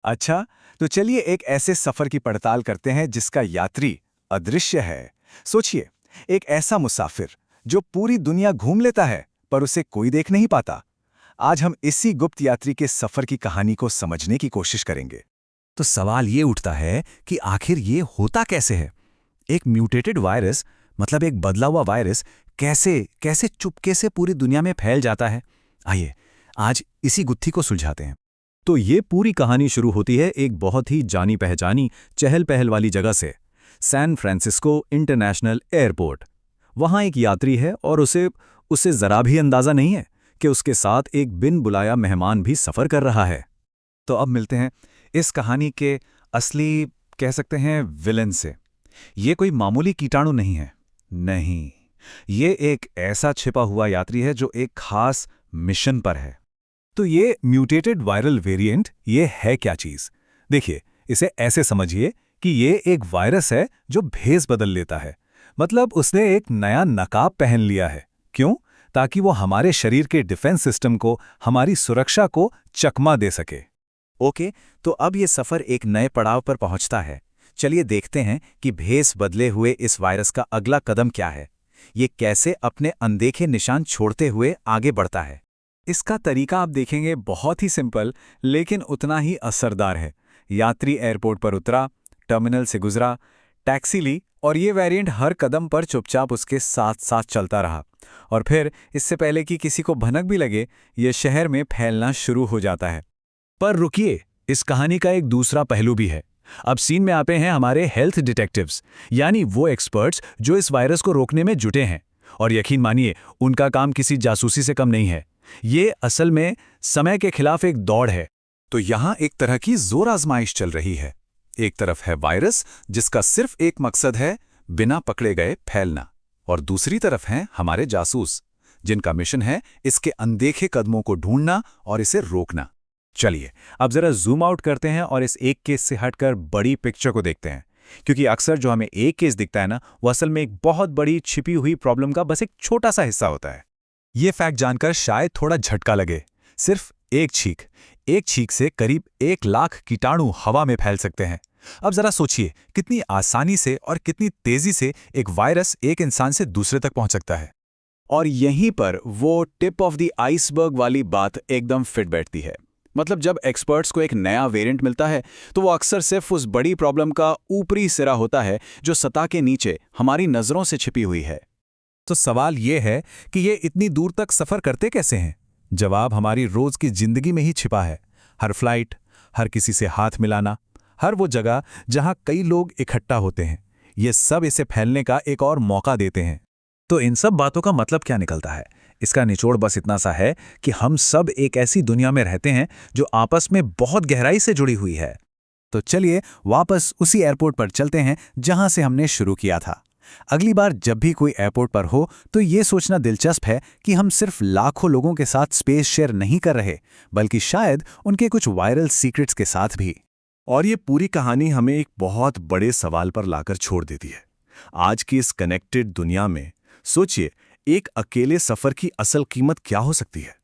अच्छा, तो चलिए एक ऐसे सफर की पड़ताल करते हैं जिसका यात्री अदृश्य है। सोचिए, एक ऐसा मुसाफिर जो पूरी दुनिया घूम लेता है पर उसे कोई देख नहीं पाता। आज हम इसी गुप्त यात्री के सफर की कहानी को समझने की कोशिश करेंगे। तो सवाल ये उठता है कि आखिर ये होता कैसे है। एक म्यूटेटेड वायरस, मतलब एक बदला हुआ वायरस, कैसे कैसे चुपके से पूरी दुनिया में फैल जाता है। आइए आज इसी गुत्थी को सुलझाते हैं। तो ये पूरी कहानी शुरू होती है एक बहुत ही जानी पहचानी चहल पहल वाली जगह से, सैन फ्रांसिस्को इंटरनेशनल एयरपोर्ट। वहाँ एक यात्री है और उसे उसे जरा भी अंदाजा नहीं है कि उसके साथ एक बिन बुलाया मेहमान भी सफ़र कर रहा है। तो अब मिलते हैं इस कहानी के असली, कह सकते हैं, विलेन से। ये कोई मामूली कीटाणु नहीं है। नहीं, ये एक ऐसा छिपा हुआ यात्री है जो एक खास मिशन पर है। तो ये म्यूटेटेड वायरल वेरिएंट, ये है क्या चीज़? देखिए, इसे ऐसे समझिए कि ये एक वायरस है जो भेष बदल लेता है। मतलब उसने एक नया नकाब पहन लिया है। क्यों? ताकि वो हमारे शरीर के डिफेंस सिस्टम को, हमारी सुरक्षा को चकमा दे सके। ओके, तो अब ये सफ़र एक नए पड़ाव पर पहुंचता है। चलिए देखते हैं कि भेष बदले हुए इस वायरस का अगला कदम क्या है। ये कैसे अपने अनदेखे निशान छोड़ते हुए आगे बढ़ता है। इसका तरीका आप देखेंगे बहुत ही सिंपल लेकिन उतना ही असरदार है। यात्री एयरपोर्ट पर उतरा, टर्मिनल से गुजरा, टैक्सी ली और ये वेरिएंट हर कदम पर चुपचाप उसके साथ साथ चलता रहा। और फिर इससे पहले कि किसी को भनक भी लगे, ये शहर में फैलना शुरू हो जाता है। पर रुकिए, इस कहानी का एक दूसरा पहलू भी है। अब सीन में आते हैं हमारे हेल्थ डिटेक्टिव्स, यानी वो एक्सपर्ट्स जो इस वायरस को रोकने में जुटे हैं। और यकीन मानिए, उनका काम किसी जासूसी से कम नहीं है। ये असल में समय के खिलाफ एक दौड़ है। तो यहाँ एक तरह की जोर आजमाइश चल रही है। एक तरफ है वायरस जिसका सिर्फ एक मकसद है, बिना पकड़े गए फैलना। और दूसरी तरफ हैं हमारे जासूस, जिनका मिशन है इसके अनदेखे कदमों को ढूंढना और इसे रोकना। चलिए अब जरा जूम आउट करते हैं और इस एक केस से हटकर बड़ी पिक्चर को देखते हैं। क्योंकि अक्सर जो हमें एक केस दिखता है ना, वो असल में एक बहुत बड़ी छिपी हुई प्रॉब्लम का बस एक छोटा सा हिस्सा होता है। ये फैक्ट जानकर शायद थोड़ा झटका लगे। सिर्फ एक छींक से करीब 1 लाख कीटाणु हवा में फैल सकते हैं। अब जरा सोचिए कितनी आसानी से और कितनी तेजी से एक वायरस एक इंसान से दूसरे तक पहुंच सकता है। और यहीं पर वो टिप ऑफ द आइसबर्ग वाली बात एकदम फिट बैठती है। मतलब जब एक्सपर्ट्स को एक नया वेरिएंट मिलता है तो वो अक्सर सिर्फ उस बड़ी प्रॉब्लम का ऊपरी सिरा होता है जो सतह के नीचे हमारी नज़रों से छिपी हुई है। तो सवाल ये है कि ये इतनी दूर तक सफ़र करते कैसे हैं? जवाब हमारी रोज़ की जिंदगी में ही छिपा है। हर फ्लाइट, हर किसी से हाथ मिलाना, हर वो जगह जहां कई लोग इकट्ठा होते हैं, ये सब इसे फैलने का एक और मौका देते हैं। तो इन सब बातों का मतलब क्या निकलता है? इसका निचोड़ बस इतना सा है कि हम सब एक ऐसी दुनिया में रहते हैं जो आपस में बहुत गहराई से जुड़ी हुई है। तो चलिए वापस उसी एयरपोर्ट पर चलते हैं जहां से हमने शुरू किया था। अगली बार जब भी कोई एयरपोर्ट पर हो तो ये सोचना दिलचस्प है कि हम सिर्फ लाखों लोगों के साथ स्पेस शेयर नहीं कर रहे, बल्कि शायद उनके कुछ वायरल सीक्रेट्स के साथ भी। और ये पूरी कहानी हमें एक बहुत बड़े सवाल पर लाकर छोड़ देती है। आज की इस कनेक्टेड दुनिया में सोचिए, एक अकेले सफर की असल कीमत क्या हो सकती है?